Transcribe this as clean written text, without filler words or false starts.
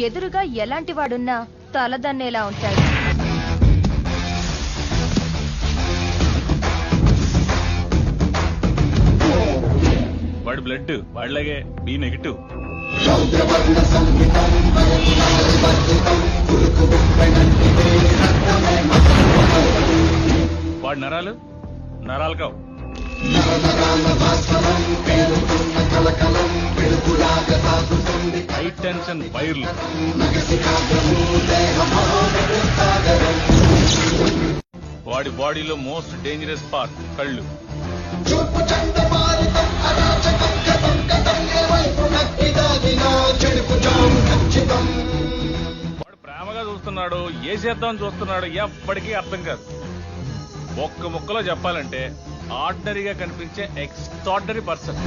ఎదురుగా ఎలాంటి వాడున్నా తలదన్నేలా ఉంటాడు. వాడి బ్లడ్ వాడిలాగే బి నెగిటివ్. వాడి నరాలు నరాలు కావు. హై టెన్షన్ వైర్లు. వాడి బాడీలో మోస్ట్ డేంజరస్ పార్ట్ కళ్ళు. వాడు ప్రేమగా చూస్తున్నాడు, ఏ చేద్దామని చూస్తున్నాడు ఎప్పటికీ అర్థం కాదు. ఒక్క ముక్కలో చెప్పాలంటే ఆర్డినరీగా కనిపించే ఎక్స్ట్రాడినరీ పర్సన్.